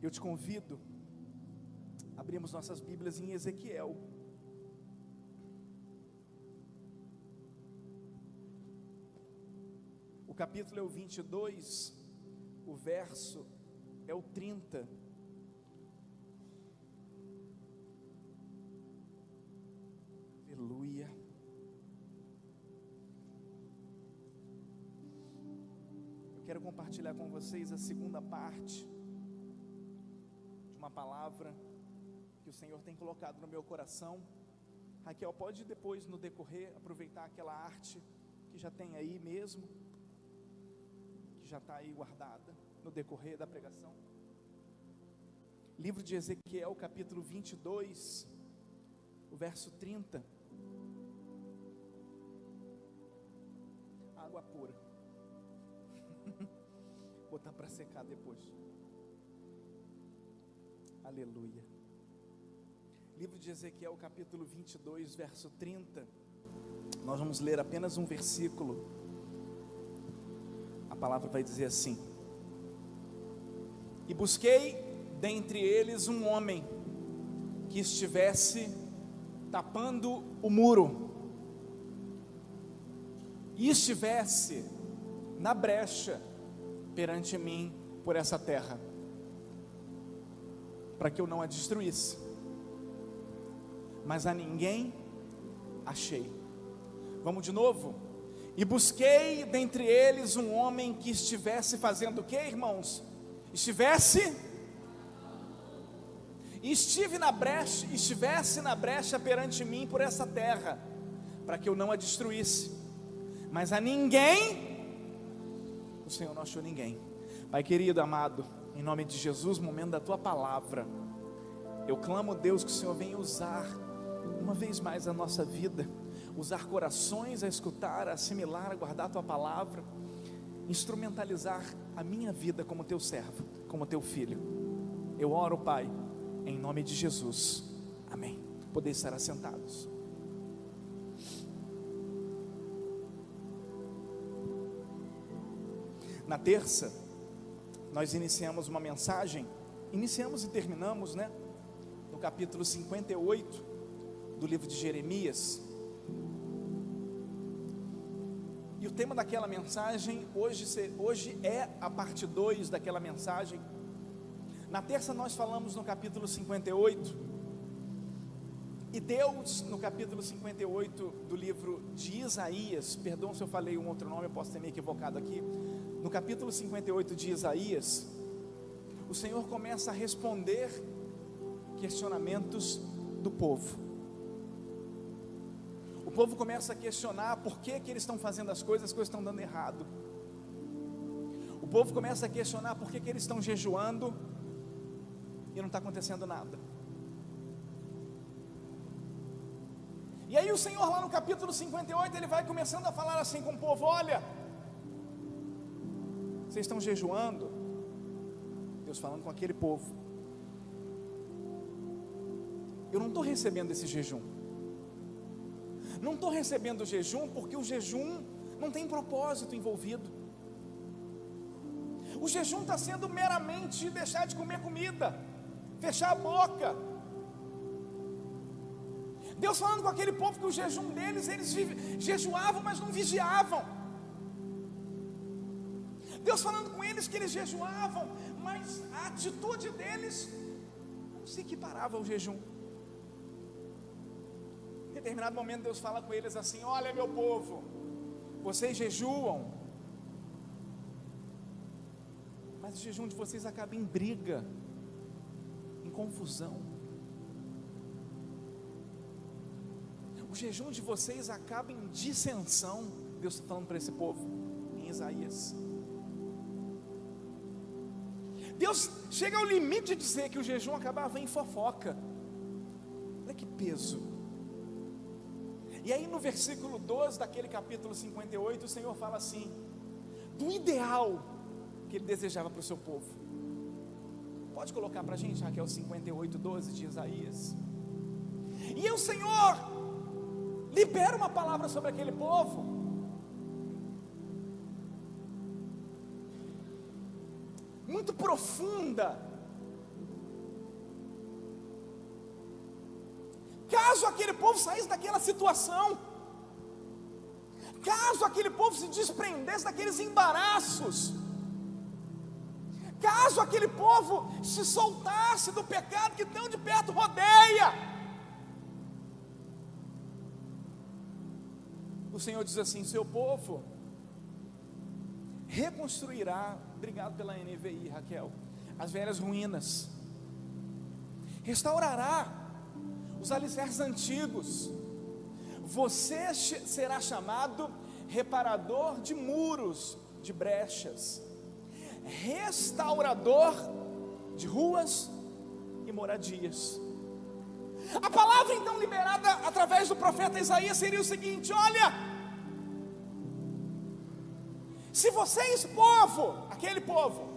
Eu te convido a abrirmos nossas Bíblias em Ezequiel. O capítulo é o 22, o verso é o 30. Aleluia. Eu quero compartilhar com vocês a segunda parte de uma palavra que o Senhor tem colocado no meu coração. Raquel, pode depois, no decorrer, aproveitar aquela arte que já tem aí mesmo, que já está aí guardada no decorrer da pregação. Livro de Ezequiel, capítulo 22, o verso 30. Água pura. Botar para secar depois. Aleluia. Livro de Ezequiel, capítulo 22, verso 30. Nós vamos ler apenas um versículo. A palavra vai dizer assim: e busquei dentre eles um homem que estivesse tapando o muro e estivesse na brecha perante mim por essa terra, para que eu não a destruísse, mas a ninguém achei. Vamos de novo. E busquei dentre eles um homem que estivesse fazendo o que, irmãos? Estivesse na brecha perante mim por essa terra, para que eu não a destruísse, mas a ninguém, o Senhor não achou ninguém. Pai querido, amado, em nome de Jesus, momento da Tua palavra, eu clamo, Deus, que o Senhor venha usar uma vez mais a nossa vida, usar corações a escutar, a assimilar, a guardar a Tua palavra, instrumentalizar a minha vida como Teu servo, como Teu filho. Eu oro, Pai, em nome de Jesus, amém. Podem estar assentados. Na terça, nós iniciamos uma mensagem, iniciamos e terminamos, no capítulo 58 do livro de Jeremias. E o tema daquela mensagem, hoje é a parte 2 daquela mensagem. Na terça nós falamos no capítulo 58, e Deus, no capítulo 58 do livro de Isaías, perdão se eu falei um outro nome, eu posso ter me equivocado aqui. No capítulo 58 de Isaías, o Senhor começa a responder questionamentos do povo. O povo começa a questionar por que eles estão fazendo as coisas estão dando errado. O povo começa a questionar por que eles estão jejuando e não está acontecendo nada. E aí o Senhor lá no capítulo 58, Ele vai começando a falar assim com o povo: olha, vocês estão jejuando. Deus falando com aquele povo: eu não estou recebendo esse jejum. Não estou recebendo o jejum porque o jejum não tem propósito envolvido. O jejum está sendo meramente deixar de comer comida, fechar a boca. Deus falando com aquele povo que o jejum deles, eles jejuavam, mas não vigiavam. Deus falando com eles que eles jejuavam, mas a atitude deles não se equiparava ao jejum. Em determinado momento Deus fala com eles assim: olha, meu povo, vocês jejuam, mas o jejum de vocês acaba em briga, em confusão. O jejum de vocês acaba em dissensão. Deus está falando para esse povo em Isaías. Deus chega ao limite de dizer que o jejum acabava em fofoca. Olha que peso. E aí no versículo 12 daquele capítulo 58, o Senhor fala assim, do ideal que Ele desejava para o seu povo. Pode colocar para a gente, Raquel, 58, 12 de Isaías. E aí o Senhor libera uma palavra sobre aquele povo, muito profunda, aquele povo saísse daquela situação, caso aquele povo se desprendesse daqueles embaraços, caso aquele povo se soltasse do pecado que tão de perto rodeia, o Senhor diz assim: seu povo reconstruirá, obrigado pela NVI, Raquel, as velhas ruínas, restaurará os alicerces antigos, você será chamado reparador de muros, de brechas, restaurador de ruas e moradias. A palavra então liberada através do profeta Isaías seria o seguinte: olha, se vocês, povo, aquele povo,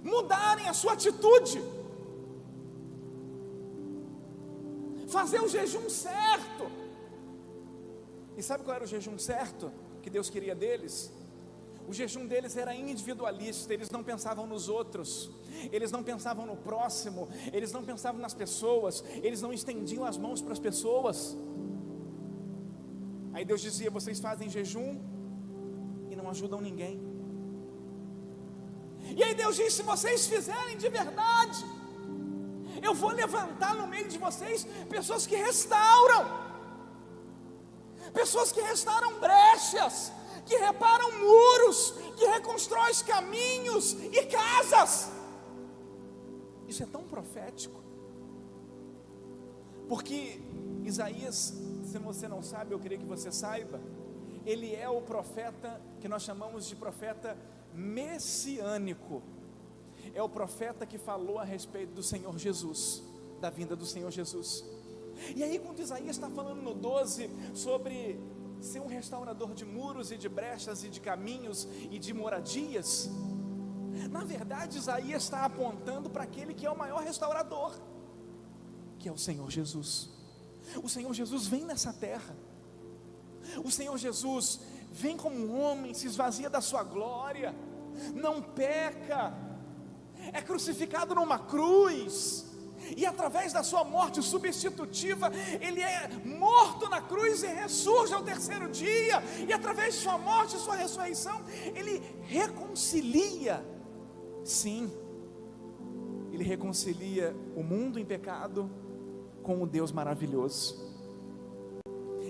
mudarem a sua atitude, fazer o jejum certo. E sabe qual era o jejum certo que Deus queria deles? O jejum deles era individualista, eles não pensavam nos outros, eles não pensavam no próximo, eles não pensavam nas pessoas, eles não estendiam as mãos para as pessoas. Aí Deus dizia: vocês fazem jejum e não ajudam ninguém. E aí Deus disse: se vocês fizerem de verdade, eu vou levantar no meio de vocês pessoas que restauram brechas, que reparam muros, que reconstroem caminhos e casas. Isso é tão profético, porque Isaías, se você não sabe, eu queria que você saiba, ele é o profeta que nós chamamos de profeta messiânico. É o profeta que falou a respeito do Senhor Jesus, da vinda do Senhor Jesus. E aí, quando Isaías está falando no 12 sobre ser um restaurador de muros e de brechas e de caminhos e de moradias, na verdade Isaías está apontando para aquele que é o maior restaurador, que é o Senhor Jesus. O Senhor Jesus vem nessa terra, o Senhor Jesus vem como um homem, se esvazia da sua glória, não peca, é crucificado numa cruz, e através da sua morte substitutiva, ele é morto na cruz e ressurge ao terceiro dia, e através de sua morte e sua ressurreição, ele reconcilia, sim, ele reconcilia o mundo em pecado com o Deus maravilhoso.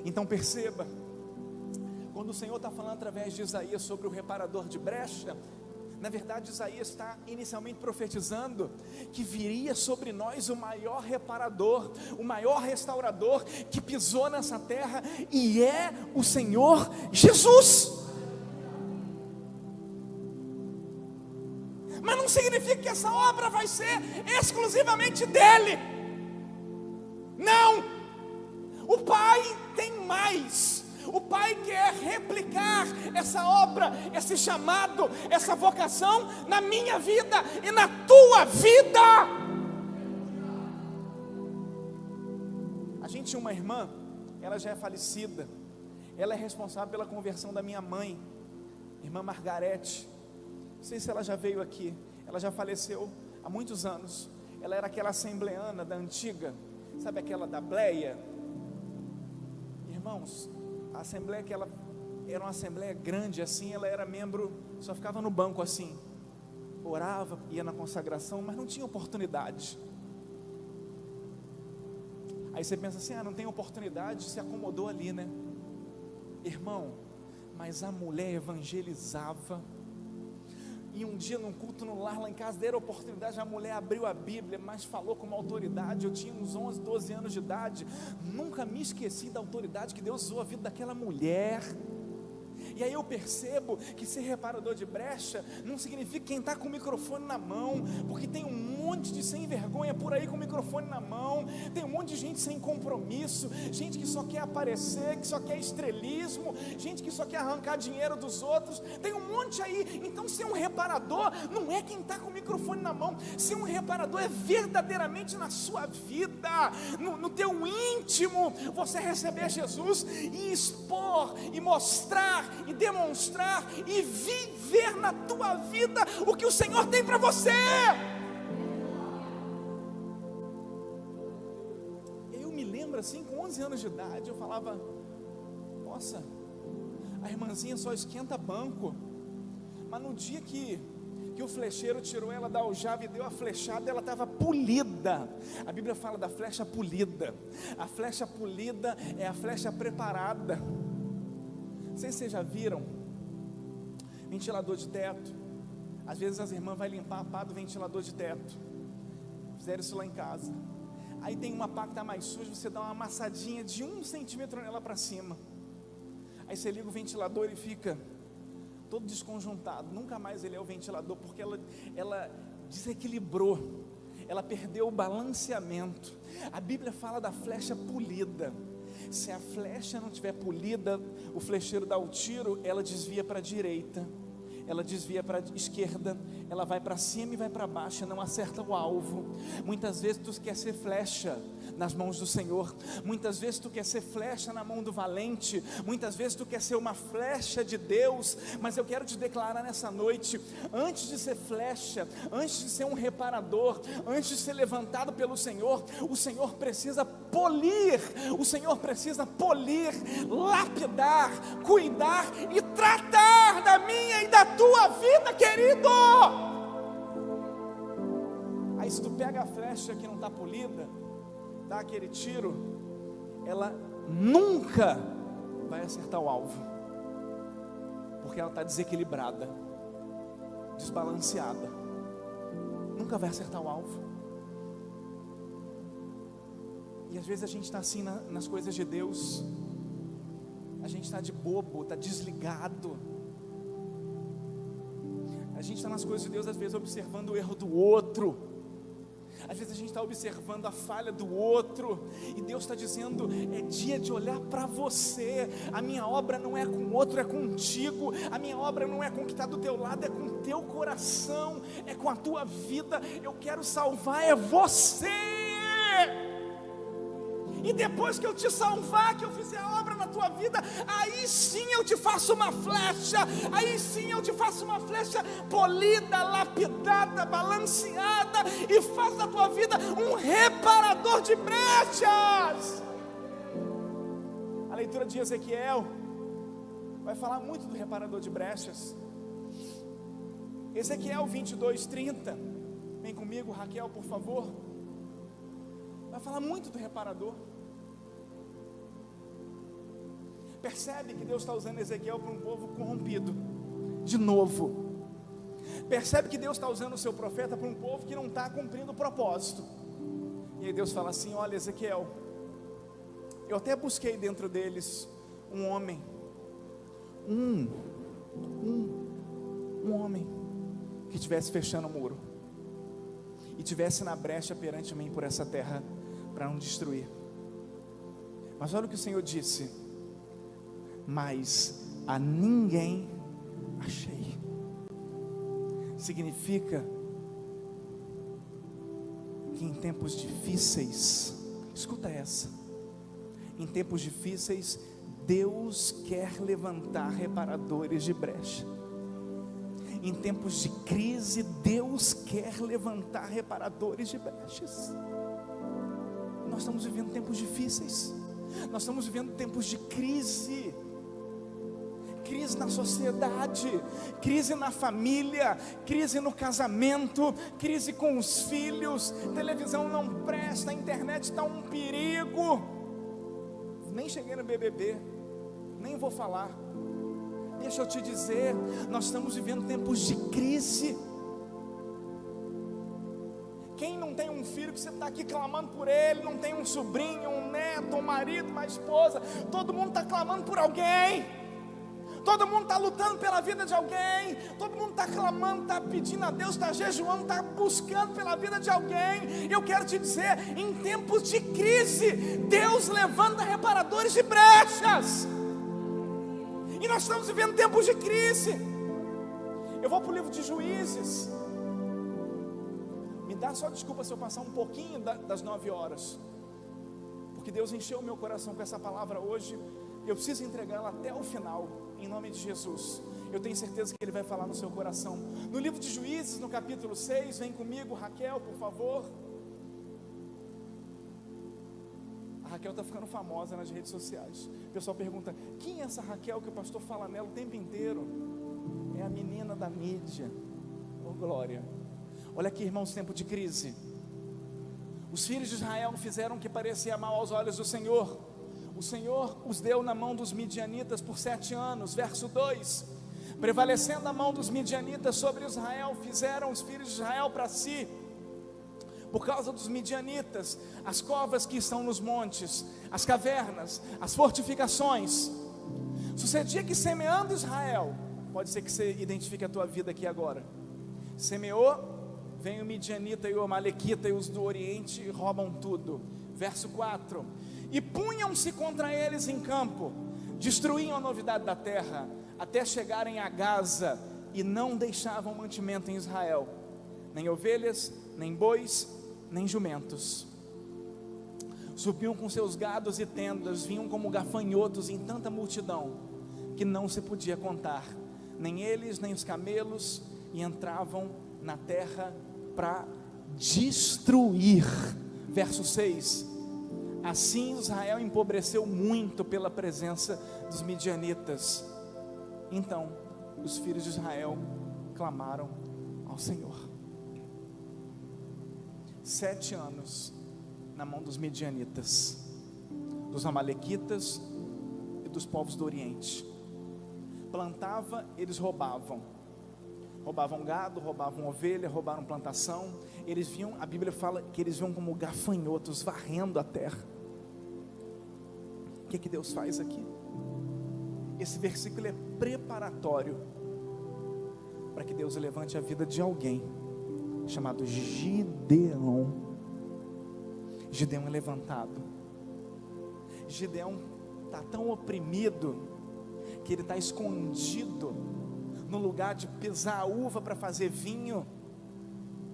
Então perceba, quando o Senhor está falando através de Isaías sobre o reparador de brecha, na verdade Isaías está inicialmente profetizando que viria sobre nós o maior reparador, o maior restaurador que pisou nessa terra, e é o Senhor Jesus. Mas não significa que essa obra vai ser exclusivamente dele. Não, o Pai tem mais. O Pai quer replicar essa obra, esse chamado, essa vocação na minha vida e na tua vida. A gente tinha uma irmã, ela já é falecida, ela é responsável pela conversão da minha mãe, irmã Margarete. Não sei se ela já veio aqui, ela já faleceu há muitos anos. Ela era aquela assembleana da antiga, sabe aquela da bleia? Irmãos, a assembleia que ela era uma assembleia grande assim, ela era membro, só ficava no banco assim, orava, ia na consagração, mas não tinha oportunidade. Aí você pensa assim: não tem oportunidade, se acomodou ali, né? Irmão, mas a mulher evangelizava. E um dia num culto no lar lá em casa, deram a oportunidade, a mulher abriu a Bíblia, mas falou com uma autoridade. Eu tinha uns 11, 12 anos de idade, nunca me esqueci da autoridade que Deus usou a vida daquela mulher. E aí eu percebo que ser reparador de brecha não significa quem está com o microfone na mão, porque tem um monte de sem vergonha por aí com o microfone na mão, tem um monte de gente sem compromisso, gente que só quer aparecer, que só quer estrelismo, gente que só quer arrancar dinheiro dos outros, tem um monte aí. Então ser um reparador não é quem está com o microfone na mão, ser um reparador é verdadeiramente na sua vida, no teu íntimo, você receber Jesus e expor, e mostrar, e demonstrar, e viver na tua vida o que o Senhor tem para você. lembro assim, com 11 anos de idade, eu falava: nossa, a irmãzinha só esquenta banco. Mas no dia que o flecheiro tirou ela da aljava e deu a flechada, ela estava polida. A Bíblia fala da flecha polida. A flecha polida é a flecha preparada. Não sei se vocês já viram ventilador de teto. Às vezes as irmãs vão limpar a pá do ventilador de teto. Fizeram isso lá em casa. Aí tem uma pá que está mais suja, você dá uma amassadinha de 1 centímetro nela para cima. Aí você liga o ventilador e fica todo desconjuntado. Nunca mais ele é o ventilador, porque ela desequilibrou, ela perdeu o balanceamento. A Bíblia fala da flecha polida. Se a flecha não estiver polida, o flecheiro dá o tiro, ela desvia para a direita, ela desvia para a esquerda, ela vai para cima e vai para baixo, não acerta o alvo. Muitas vezes tu quer ser flecha nas mãos do Senhor, muitas vezes tu quer ser flecha na mão do valente, muitas vezes tu quer ser uma flecha de Deus, mas eu quero te declarar nessa noite: antes de ser flecha, antes de ser um reparador, antes de ser levantado pelo Senhor, o Senhor precisa polir, o Senhor precisa polir, lapidar, cuidar e tratar da minha e da tua vida, querido. Aí se tu pega a flecha que não está polida, dá aquele tiro, ela nunca vai acertar o alvo, porque ela está desequilibrada, desbalanceada, nunca vai acertar o alvo. E às vezes a gente está assim nas coisas de Deus, a gente está de bobo, está desligado, a gente está nas coisas de Deus, às vezes observando o erro do outro, às vezes a gente está observando a falha do outro, e Deus está dizendo: é dia de olhar para você. A minha obra não é com o outro, é contigo. A minha obra não é com o que está do teu lado, é com o teu coração, é com a tua vida. Eu quero salvar é você. E depois que eu te salvar, que eu fizer a obra na tua vida, aí sim eu te faço uma flecha, aí sim eu te faço uma flecha polida, lapidada, balanceada, e faço da tua vida um reparador de brechas. A leitura de Ezequiel vai falar muito do reparador de brechas. Ezequiel 22:30, vem comigo, Raquel, por favor. Vai falar muito do reparador. Percebe que Deus está usando Ezequiel para um povo corrompido, de novo. Percebe que Deus está usando o seu profeta para um povo que não está cumprindo o propósito. E aí Deus fala assim: olha, Ezequiel, eu até busquei dentro deles um homem, um homem que estivesse fechando o muro e estivesse na brecha perante mim por essa terra, para não destruir. Mas olha o que o Senhor disse: mas a ninguém achei. Significa que em tempos difíceis, escuta essa, em tempos difíceis Deus quer levantar reparadores de brecha. Em tempos de crise Deus quer levantar reparadores de brechas. Nós estamos vivendo tempos difíceis, nós estamos vivendo tempos de crise. Crise na sociedade, crise na família, crise no casamento, crise com os filhos, televisão não presta, a internet está um perigo. Nem cheguei no BBB, nem vou falar. Deixa eu te dizer, nós estamos vivendo tempos de crise. Quem não tem um filho que você está aqui clamando por ele, não tem um sobrinho, um neto, um marido, uma esposa, todo mundo está clamando por alguém. Todo mundo está lutando pela vida de alguém, todo mundo está clamando, está pedindo a Deus, está jejuando, está buscando pela vida de alguém. Eu quero te dizer, em tempos de crise, Deus levanta reparadores de brechas. E nós estamos vivendo tempos de crise. Eu vou para o livro de Juízes. Me dá só desculpa se eu passar um pouquinho das 9 horas, porque Deus encheu o meu coração com essa palavra hoje. Eu preciso entregá-la até o final, em nome de Jesus. Eu tenho certeza que Ele vai falar no seu coração. No livro de Juízes, no capítulo 6, vem comigo, Raquel, por favor. A Raquel está ficando famosa nas redes sociais. O pessoal pergunta: quem é essa Raquel que o pastor fala nela o tempo inteiro? É a menina da mídia. Oh glória. Olha aqui, irmãos, tempo de crise. Os filhos de Israel fizeram o que parecia mal aos olhos do Senhor. O Senhor os deu na mão dos midianitas por 7 anos. Verso 2: prevalecendo a mão dos midianitas sobre Israel, fizeram os filhos de Israel para si, por causa dos midianitas, as covas que estão nos montes, as cavernas, as fortificações. Sucedia que, semeando Israel, pode ser que você identifique a tua vida aqui agora, semeou, vem o midianita e o amalequita e os do oriente e roubam tudo. Verso 4: e punham-se contra eles em campo, destruíam a novidade da terra, até chegarem a Gaza, e não deixavam mantimento em Israel, nem ovelhas, nem bois, nem jumentos. Subiam com seus gados e tendas, vinham como gafanhotos em tanta multidão, que não se podia contar, nem eles, nem os camelos, e entravam na terra para destruir. Verso 6: assim Israel empobreceu muito pela presença dos midianitas. Então os filhos de Israel clamaram ao Senhor. 7 anos na mão dos midianitas, dos amalequitas e dos povos do Oriente. Plantava, eles roubavam gado, roubavam ovelha, roubaram plantação. Eles viam, a Bíblia fala que eles viam como gafanhotos varrendo a terra. O que Deus faz aqui? Esse versículo é preparatório para que Deus levante a vida de alguém chamado Gideão. Gideão é levantado. Gideão está tão oprimido que ele está escondido no lugar de pisar a uva para fazer vinho.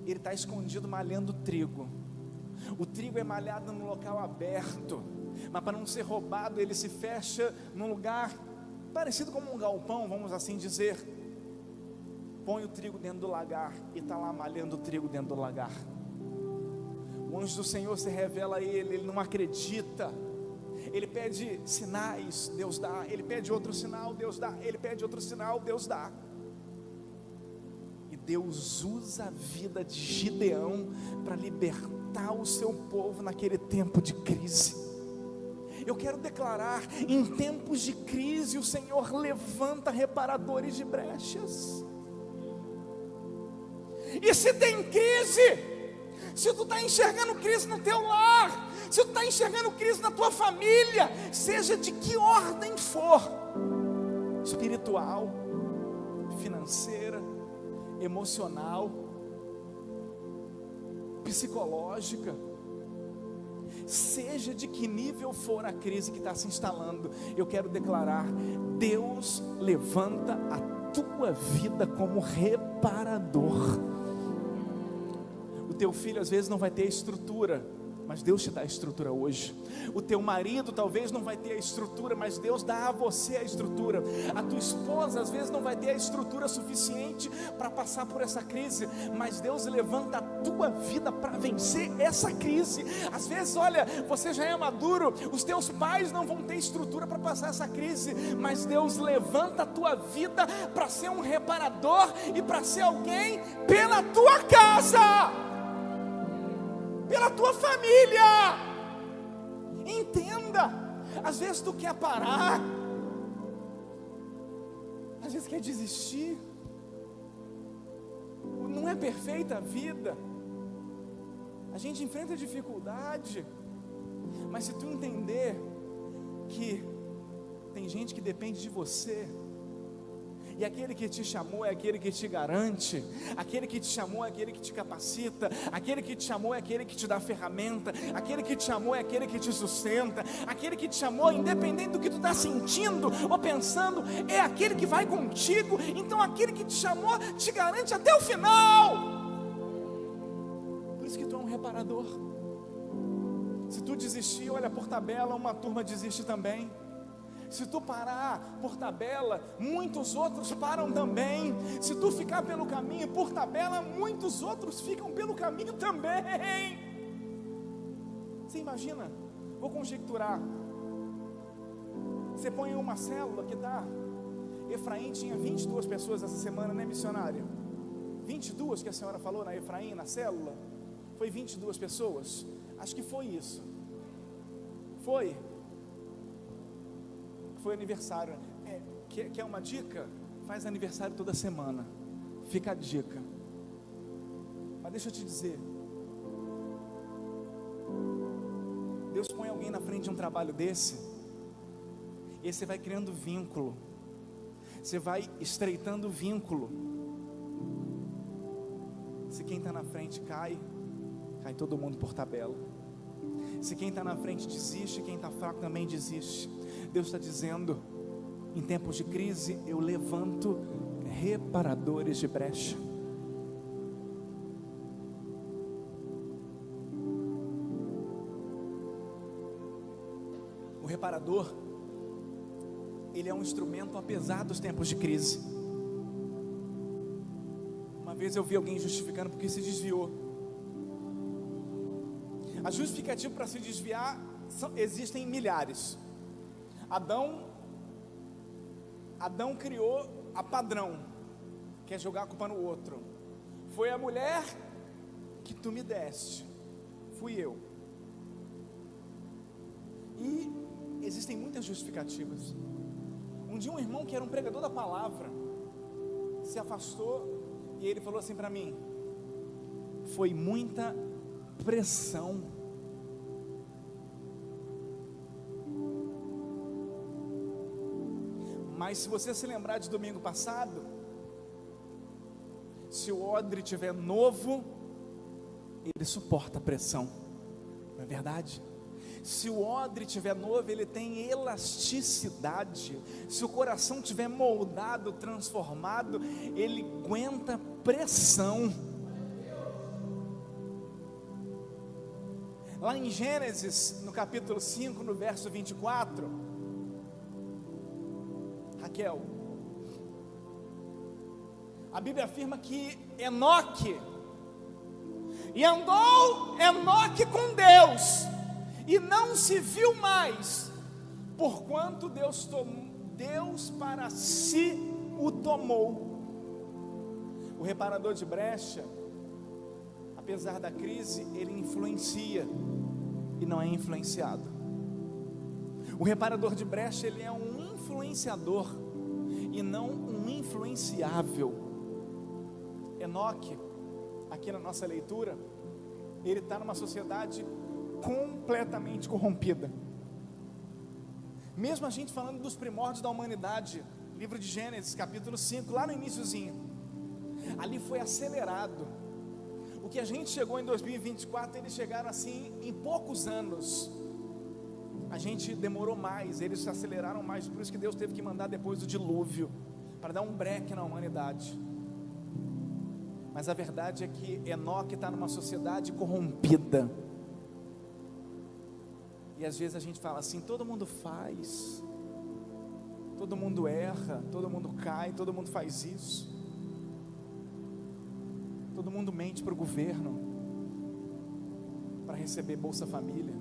Ele está escondido malhando trigo. O trigo é malhado num local aberto, mas para não ser roubado ele se fecha num lugar parecido como um galpão, vamos assim dizer. Põe o trigo dentro do lagar e está lá malhando o trigo dentro do lagar. O anjo do Senhor se revela a ele, ele não acredita. Ele pede sinais, Deus dá. Ele pede outro sinal, Deus dá. Ele pede outro sinal, Deus dá. E Deus usa a vida de Gideão para libertar o seu povo naquele tempo de crise. Eu quero declarar: em tempos de crise o Senhor levanta reparadores de brechas. E se tem crise, se tu está enxergando crise no teu lar, se tu está enxergando crise na tua família, seja de que ordem for, espiritual, financeira, emocional, psicológica, seja de que nível for a crise que está se instalando, eu quero declarar: Deus levanta a tua vida como reparador. O teu filho às vezes não vai ter a estrutura, mas Deus te dá a estrutura hoje. O teu marido talvez não vai ter a estrutura, mas Deus dá a você a estrutura. A tua esposa às vezes não vai ter a estrutura suficiente para passar por essa crise, mas Deus levanta a tua vida para vencer essa crise. Às vezes, olha, você já é maduro, os teus pais não vão ter estrutura para passar essa crise, mas Deus levanta a tua vida para ser um reparador e para ser alguém pela tua casa, pela tua família. Entenda, às vezes tu quer parar, às vezes quer desistir, não é perfeita a vida, a gente enfrenta dificuldade, mas se tu entender que tem gente que depende de você, e aquele que te chamou é aquele que te garante, aquele que te chamou é aquele que te capacita, aquele que te chamou é aquele que te dá ferramenta, aquele que te chamou é aquele que te sustenta, aquele que te chamou, independente do que tu está sentindo ou pensando, é aquele que vai contigo. Então aquele que te chamou te garante até o final. Por isso que tu é um reparador. Se tu desistir, olha, por tabela uma turma desiste também. Se tu parar por tabela, muitos outros param também. Se tu ficar pelo caminho por tabela, muitos outros ficam pelo caminho também. Você imagina Vou conjecturar. Você põe uma célula que dá. Efraim tinha 22 pessoas essa semana, né, missionária? 22 que a senhora falou na Efraim, na célula? Foi 22 pessoas? Acho que foi isso. Foi aniversário. Quer uma dica? Faz aniversário toda semana. Fica a dica. Mas deixa eu te dizer, Deus põe alguém na frente de um trabalho desse, e aí você vai criando vínculo, você vai estreitando o vínculo. Se quem está na frente cai todo mundo por tabela. Se quem está na frente desiste, quem está fraco também desiste. Deus está dizendo, em tempos de crise, eu levanto reparadores de brecha. O reparador, ele é um instrumento apesar dos tempos de crise. Uma vez eu vi alguém justificando porque se desviou. A justificativa para se desviar existem milhares. Adão criou a padrão, que é jogar a culpa no outro. Foi a mulher que tu me deste, fui eu. E existem muitas justificativas. Um dia um irmão que era um pregador da palavra se afastou e ele falou assim para mim: foi muita pressão. Mas se você se lembrar de domingo passado, se o odre estiver novo, ele suporta a pressão, não é verdade? Se o odre estiver novo, ele tem elasticidade. Se o coração estiver moldado, transformado, ele aguenta pressão. Lá em Gênesis, no capítulo 5, no verso 24, Raquel, a Bíblia afirma que Enoque, e andou Enoque com Deus, e não se viu mais, porquanto Deus para si o tomou. O reparador de brecha, apesar da crise, ele influencia e não é influenciado. O reparador de brecha, ele é um influenciador e não um influenciável. Enoque, aqui na nossa leitura, ele está numa sociedade completamente corrompida. Mesmo a gente falando dos primórdios da humanidade, livro de Gênesis, capítulo 5, lá no iniciozinho, ali foi acelerado. O que a gente chegou em 2024, eles chegaram assim em poucos anos. A gente demorou mais, eles se aceleraram mais, por isso que Deus teve que mandar depois do dilúvio, para dar um break na humanidade. Mas a verdade é que Enoque está numa sociedade corrompida. E às vezes a gente fala assim, todo mundo faz, todo mundo erra, todo mundo cai, todo mundo faz isso. Todo mundo mente para o governo, para receber Bolsa Família.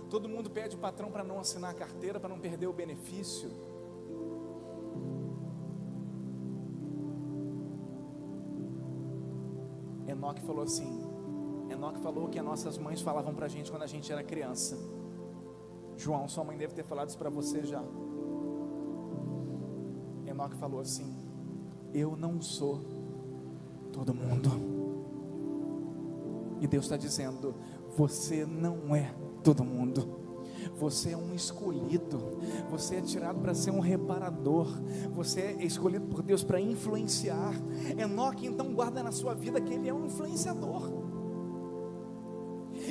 Todo mundo pede o patrão para não assinar a carteira, para não perder o benefício. Enoque falou assim, Enoque falou que as nossas mães falavam para a gente quando a gente era criança. João, sua mãe deve ter falado isso para você já. Enoque falou assim, eu não sou todo mundo. E Deus está dizendo, você não é todo mundo. Você é um escolhido. Você é tirado para ser um reparador. Você é escolhido por Deus para influenciar. Enoque então guarda na sua vida que ele é um influenciador.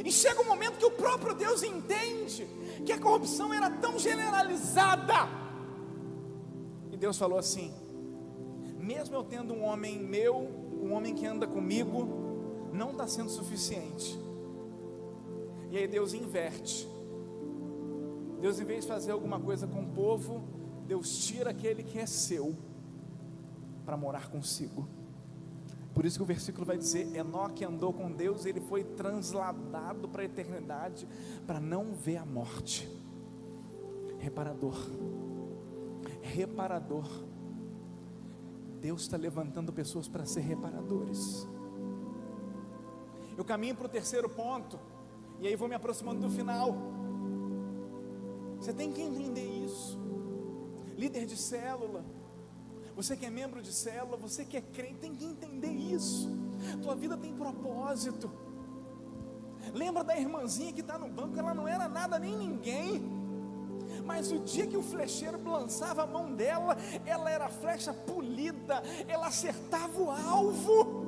E chega um momento que o próprio Deus entende que a corrupção era tão generalizada. E Deus falou assim, mesmo eu tendo um homem meu, um homem que anda comigo, não está sendo suficiente. E aí Deus inverte. Deus, em vez de fazer alguma coisa com o povo, Deus tira aquele que é seu para morar consigo. Por isso que o versículo vai dizer: Enoque andou com Deus, ele foi transladado para a eternidade, para não ver a morte. Reparador, reparador. Deus está levantando pessoas para ser reparadores. Eu caminho para o terceiro ponto, e aí vou me aproximando do final. Você tem que entender isso. Líder de célula, você que é membro de célula, você que é crente, tem que entender isso. Tua vida tem propósito. Lembra da irmãzinha que está no banco? Ela não era nada nem ninguém, mas o dia que o flecheiro lançava a mão dela, ela era flecha polida, ela acertava o alvo.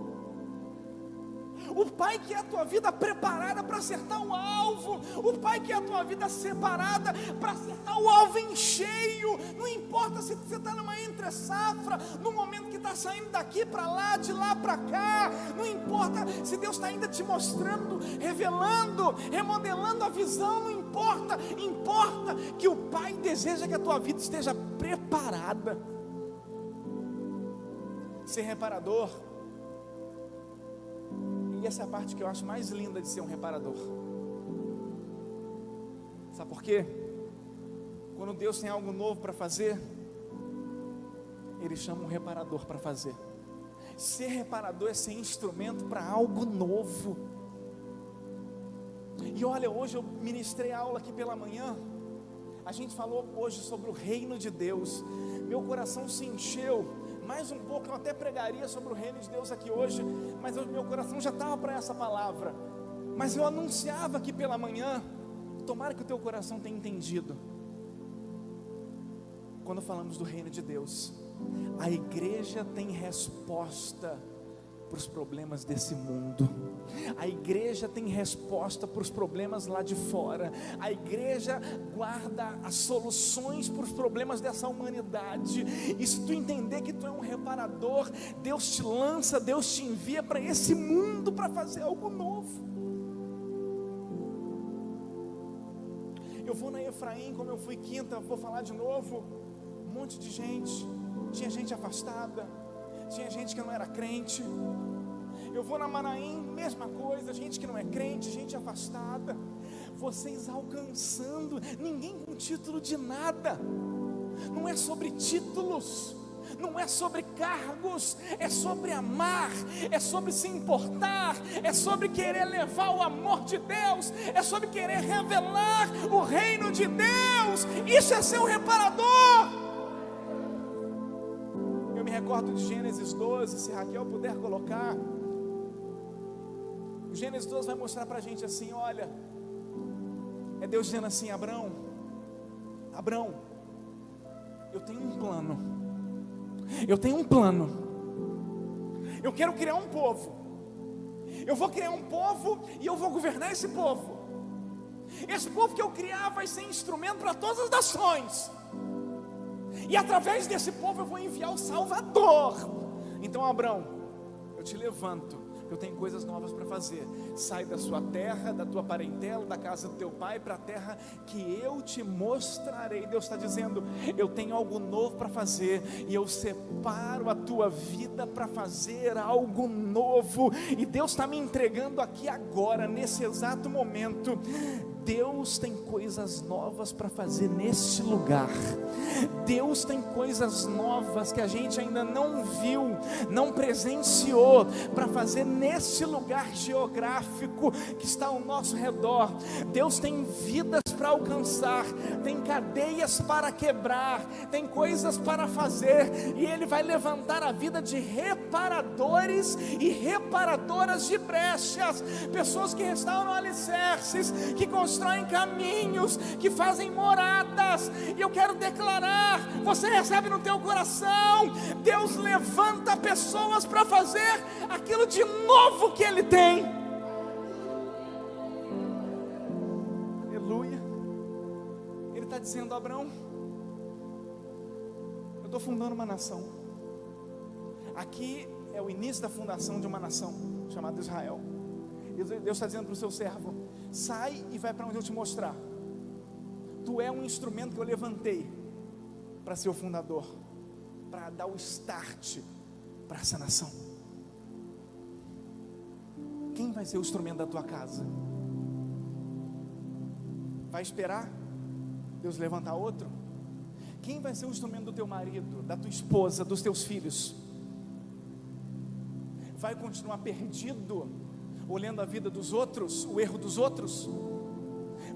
O Pai quer a tua vida preparada para acertar o alvo. O Pai quer a tua vida separada para acertar o alvo em cheio. Não importa se você está numa entre-safra, no momento que está saindo daqui para lá, de lá para cá. Não importa se Deus está ainda te mostrando, revelando, remodelando a visão. Não importa. Importa que o Pai deseja que a tua vida esteja preparada. Ser reparador. E essa é a parte que eu acho mais linda de ser um reparador. Sabe por quê? Quando Deus tem algo novo para fazer, Ele chama um reparador para fazer. Ser reparador é ser instrumento para algo novo. E olha, hoje eu ministrei aula aqui pela manhã. A gente falou hoje sobre o reino de Deus. Meu coração se encheu. Mais um pouco, eu até pregaria sobre o reino de Deus aqui hoje, mas meu coração já estava para essa palavra. Mas eu anunciava aqui pela manhã, tomara que o teu coração tenha entendido. Quando falamos do reino de Deus, a igreja tem resposta para os problemas desse mundo. A igreja tem resposta para os problemas lá de fora. A igreja guarda as soluções para os problemas dessa humanidade. E se tu entender que tu é um reparador, Deus te lança, Deus te envia para esse mundo para fazer algo novo. Eu vou na Efraim, como eu fui quinta, vou falar de novo. Um monte de gente, tinha gente afastada, tinha gente que não era crente. Eu vou na Manaim, mesma coisa, gente que não é crente, gente afastada. Vocês alcançando, ninguém com título de nada. Não é sobre títulos, não é sobre cargos, é sobre amar, é sobre se importar, é sobre querer levar o amor de Deus, é sobre querer revelar o reino de Deus. Isso é ser um reparador. Eu me recordo de Gênesis 12, se Raquel puder colocar. O Gênesis 12 vai mostrar para a gente assim, olha, é Deus dizendo assim: Abrão, eu tenho um plano, eu quero criar um povo, eu vou criar um povo e eu vou governar esse povo que eu criar vai ser instrumento para todas as nações, e através desse povo eu vou enviar o Salvador. Então, Abrão, eu te levanto, eu tenho coisas novas para fazer. Sai da sua terra, da tua parentela, da casa do teu pai, para a terra que eu te mostrarei. Deus está dizendo: eu tenho algo novo para fazer, e eu separo a tua vida para fazer algo novo. E Deus está me entregando aqui agora, nesse exato momento. Deus tem coisas novas para fazer neste lugar. Deus tem coisas novas que a gente ainda não viu, não presenciou, para fazer neste lugar geográfico que está ao nosso redor. Deus tem vidas para alcançar, tem cadeias para quebrar, tem coisas para fazer, e Ele vai levantar a vida de reparadores e reparadoras de brechas, pessoas que restauram alicerces, que constroem caminhos, que fazem moradas. E eu quero declarar, você recebe no teu coração, Deus levanta pessoas para fazer aquilo de novo que Ele tem. Aleluia. Ele está dizendo: Abrão, eu estou fundando uma nação. Aqui é o início da fundação de uma nação chamada Israel. Deus está dizendo para o seu servo: sai e vai para onde eu te mostrar. Tu é um instrumento que eu levantei para ser o fundador, para dar o start para essa nação. quem vai ser o instrumento da tua casa? Vai esperar Deus levantar outro? Quem vai ser o instrumento do teu marido, da tua esposa, dos teus filhos? Vai continuar perdido, olhando a vida dos outros, o erro dos outros?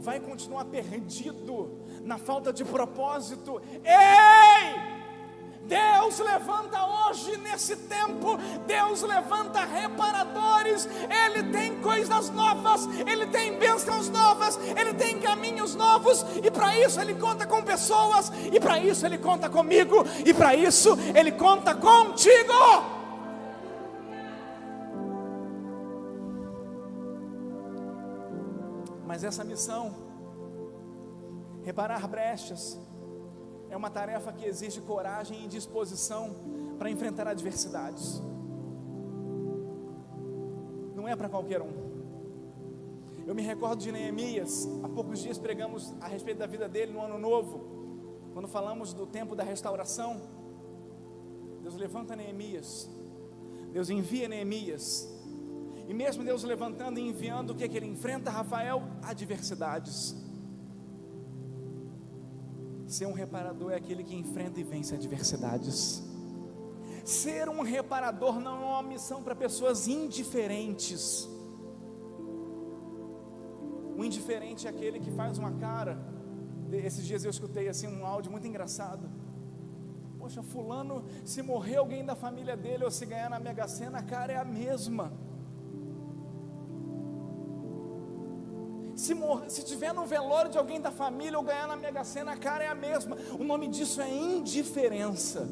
Vai continuar perdido na falta de propósito? Ei! Deus levanta hoje, nesse tempo, Deus levanta reparadores. Ele tem coisas novas, Ele tem bênçãos novas, Ele tem caminhos novos, e para isso Ele conta com pessoas, e para isso Ele conta comigo, e para isso Ele conta contigo. Mas essa missão, reparar brechas, é uma tarefa que exige coragem e disposição para enfrentar adversidades. Não é para qualquer um. Eu me recordo de Neemias. Há poucos dias pregamos a respeito da vida dele no ano novo, quando falamos do tempo da restauração. Deus levanta Neemias, Deus envia Neemias, e mesmo Deus levantando e enviando, o que ele enfrenta, Rafael? Adversidades. Ser um reparador é aquele que enfrenta e vence adversidades. Ser um reparador não é uma missão para pessoas indiferentes. O indiferente é aquele que faz uma cara. Esses dias eu escutei assim um áudio muito engraçado. Poxa, fulano, se morrer alguém da família dele ou se ganhar na Mega Sena, a cara é a mesma. Se tiver no velório de alguém da família ou ganhar na Mega Sena, a cara é a mesma. O nome disso é indiferença.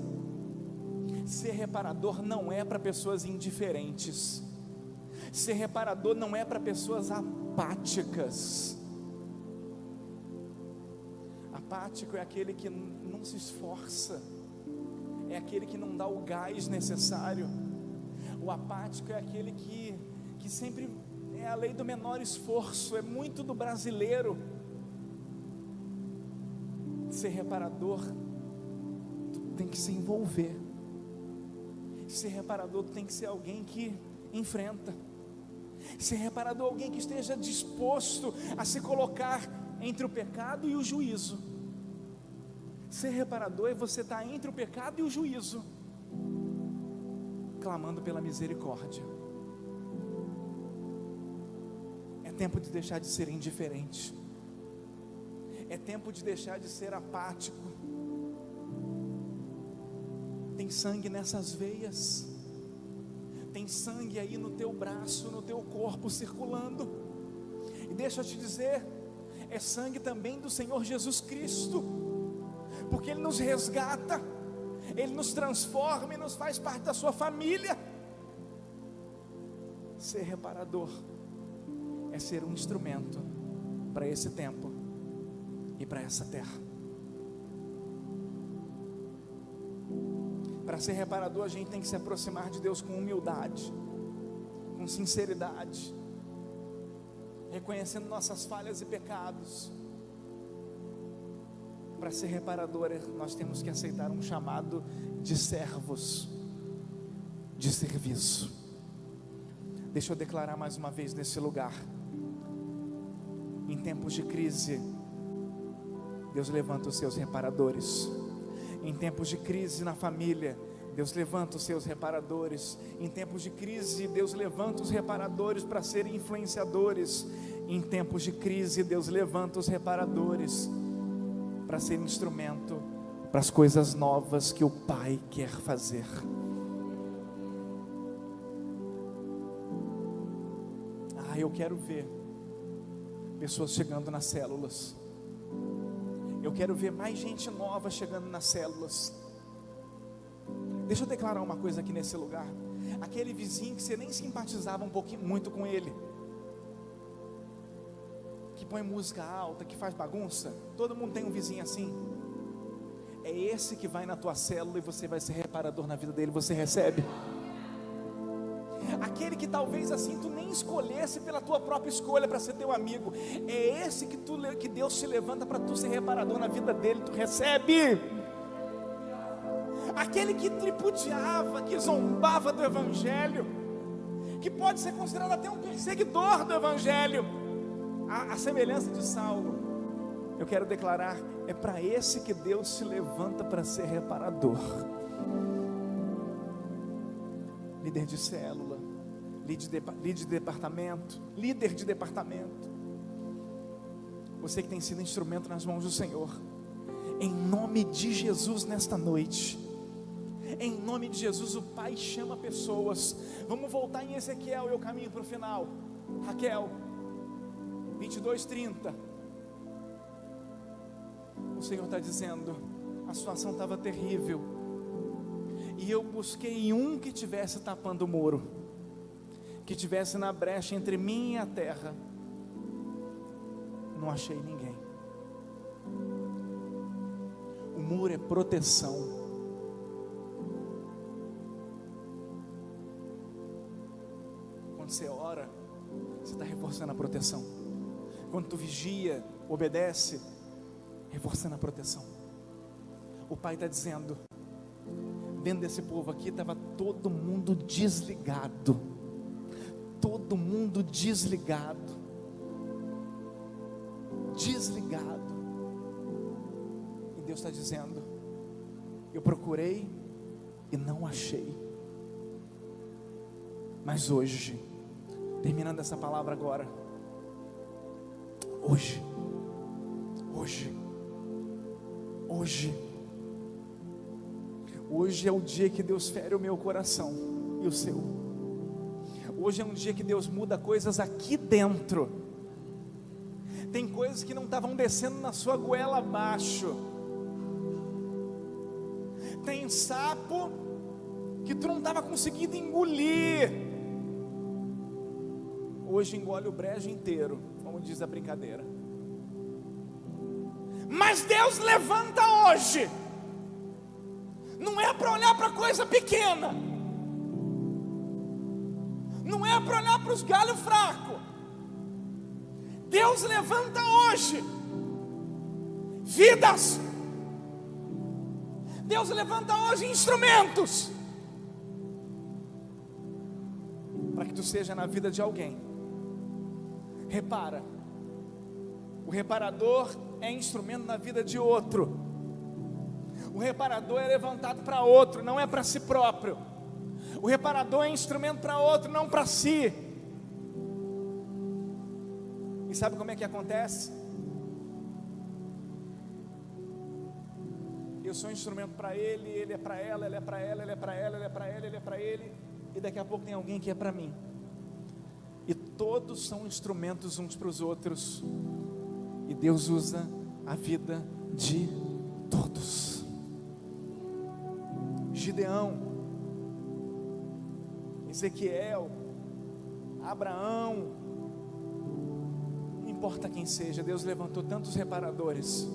Ser reparador não é para pessoas indiferentes. Ser reparador não é para pessoas apáticas. Apático é aquele que não se esforça, é aquele que não dá o gás necessário. O apático é aquele que sempre é a lei do menor esforço, é muito do brasileiro. Ser reparador, tu tem que se envolver. Ser reparador, tu tem que ser alguém que enfrenta. Ser reparador, alguém que esteja disposto a se colocar entre o pecado e o juízo. Ser reparador é você estar entre o pecado e o juízo, clamando pela misericórdia. É tempo de deixar de ser indiferente. É tempo de deixar de ser apático. Tem sangue nessas veias. Tem sangue aí no teu braço, no teu corpo circulando. E deixa eu te dizer, é sangue também do Senhor Jesus Cristo, porque Ele nos resgata, Ele nos transforma e nos faz parte da sua família. Ser reparador é ser um instrumento para esse tempo e para essa terra. Para ser reparador, a gente tem que se aproximar de Deus com humildade, com sinceridade, reconhecendo nossas falhas e pecados. Para ser reparador, nós temos que aceitar um chamado de servos, de serviço. Deixa eu declarar mais uma vez nesse lugar: em tempos de crise, Deus levanta os seus reparadores. Em tempos de crise na família, Deus levanta os seus reparadores. Em tempos de crise, Deus levanta os reparadores para serem influenciadores. Em tempos de crise, Deus levanta os reparadores para ser instrumento para as coisas novas que o Pai quer fazer. Eu quero ver pessoas chegando nas células. Eu quero ver mais gente nova chegando nas células. Deixa eu declarar uma coisa aqui nesse lugar. Aquele vizinho que você nem simpatizava um pouquinho muito com ele, que põe música alta, que faz bagunça. Todo mundo tem um vizinho assim. É esse que vai na tua célula e você vai ser reparador na vida dele. Você recebe? Aquele que talvez assim tu nem escolhesse pela tua própria escolha para ser teu amigo. É esse que Deus te levanta para tu ser reparador na vida dele. Tu recebe? Aquele que tripudiava, que zombava do evangelho, que pode ser considerado até um perseguidor do Evangelho, a semelhança de Saulo. Eu quero declarar, é para esse que Deus se levanta para ser reparador. Líder de célula, líder de departamento, você que tem sido instrumento nas mãos do Senhor, em nome de Jesus nesta noite, em nome de Jesus, o Pai chama pessoas. Vamos voltar em Ezequiel, eu caminho para o final. Raquel 22:30. O Senhor está dizendo, a situação estava terrível, e eu busquei um que tivesse tapando o muro, que tivesse na brecha entre mim e a terra. Não achei ninguém. O muro é proteção. Quando você ora, você está reforçando a proteção. Quando tu vigia, obedece, reforçando a proteção. O Pai está dizendo, dentro desse povo aqui estava todo mundo desligado. Todo mundo desligado. E Deus está dizendo, eu procurei e não achei. Mas hoje, terminando essa palavra agora, hoje é o dia que Deus fere o meu coração e o seu. Hoje é um dia que Deus muda coisas aqui dentro. Tem coisas que não estavam descendo na sua goela abaixo. Tem sapo que tu não estava conseguindo engolir. Hoje engole o brejo inteiro, como diz a brincadeira. Mas Deus levanta hoje. Não é para olhar para coisa pequena. Não é para olhar para os galhos fracos. Deus levanta hoje vidas. Deus levanta hoje instrumentos para que tu seja na vida de alguém. Repara, o reparador é instrumento na vida de outro. O reparador é levantado para outro, não é para si próprio. O reparador é instrumento para outro, não para si. E sabe como é que acontece? Eu sou um instrumento para ele, ele é para ela, ele é para ela, ele é para ela, ele é para ela, ele é para ele. E daqui a pouco tem alguém que é para mim. E todos são instrumentos uns para os outros. E Deus usa a vida de todos. Gideão, Ezequiel, Abraão, não importa quem seja, Deus levantou tantos reparadores.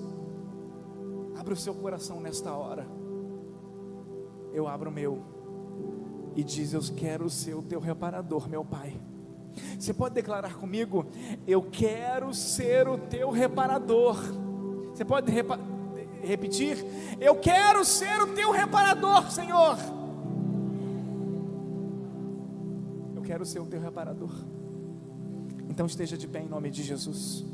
Abre o seu coração nesta hora. Eu abro o meu e diz: eu quero ser o teu reparador, meu Pai. Você pode declarar comigo: eu quero ser o teu reparador. Você pode repetir: eu quero ser o teu reparador, Senhor. Eu quero ser o teu reparador. Então esteja de pé em nome de Jesus.